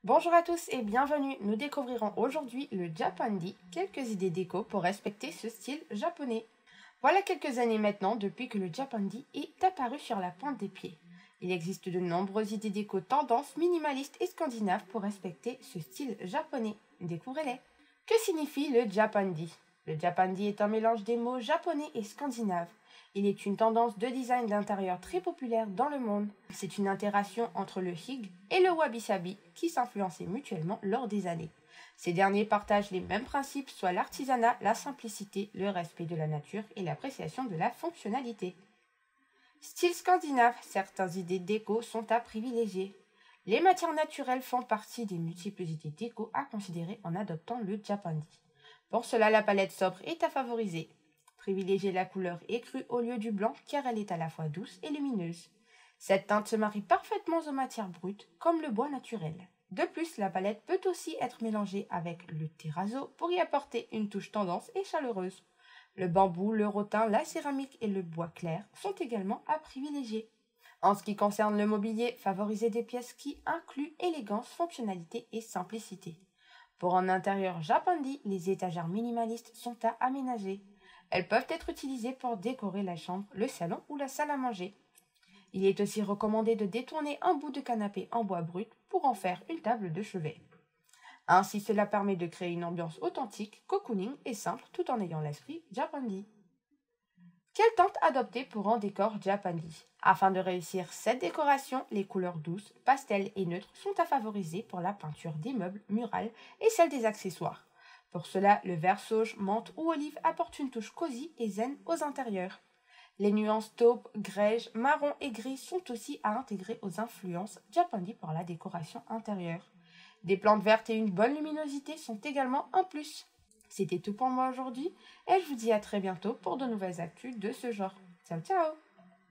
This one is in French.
Bonjour à tous et bienvenue, nous découvrirons aujourd'hui le Japandi, quelques idées déco pour respecter ce style japonais. Voilà quelques années maintenant depuis que le Japandi est apparu sur la pointe des pieds. Il existe de nombreuses idées déco tendances minimalistes et scandinaves pour respecter ce style japonais. Découvrez-les. Que signifie le Japandi? Le Japandi est un mélange des mots japonais et scandinaves. Il est une tendance de design d'intérieur très populaire dans le monde. C'est une interaction entre le hig et le wabi-sabi qui s'influençaient mutuellement lors des années. Ces derniers partagent les mêmes principes, soit l'artisanat, la simplicité, le respect de la nature et l'appréciation de la fonctionnalité. Style scandinave, certaines idées déco sont à privilégier. Les matières naturelles font partie des multiples idées déco à considérer en adoptant le Japandi. Pour cela, la palette sobre est à favoriser. Privilégiez la couleur écrue au lieu du blanc car elle est à la fois douce et lumineuse. Cette teinte se marie parfaitement aux matières brutes comme le bois naturel. De plus, la palette peut aussi être mélangée avec le terrazzo pour y apporter une touche tendance et chaleureuse. Le bambou, le rotin, la céramique et le bois clair sont également à privilégier. En ce qui concerne le mobilier, favorisez des pièces qui incluent élégance, fonctionnalité et simplicité. Pour un intérieur Japandi, les étagères minimalistes sont à aménager. Elles peuvent être utilisées pour décorer la chambre, le salon ou la salle à manger. Il est aussi recommandé de détourner un bout de canapé en bois brut pour en faire une table de chevet. Ainsi, cela permet de créer une ambiance authentique, cocooning et simple tout en ayant l'esprit Japandi. Quelle teinte adopter pour un décor Japandi? Afin de réussir cette décoration, les couleurs douces, pastel et neutres sont à favoriser pour la peinture des meubles, murales et celle des accessoires. Pour cela, le vert sauge, menthe ou olive apporte une touche cosy et zen aux intérieurs. Les nuances taupe, grège, marron et gris sont aussi à intégrer aux influences Japandi pour la décoration intérieure. Des plantes vertes et une bonne luminosité sont également un plus. C'était tout pour moi aujourd'hui et je vous dis à très bientôt pour de nouvelles actus de ce genre. Ciao ciao!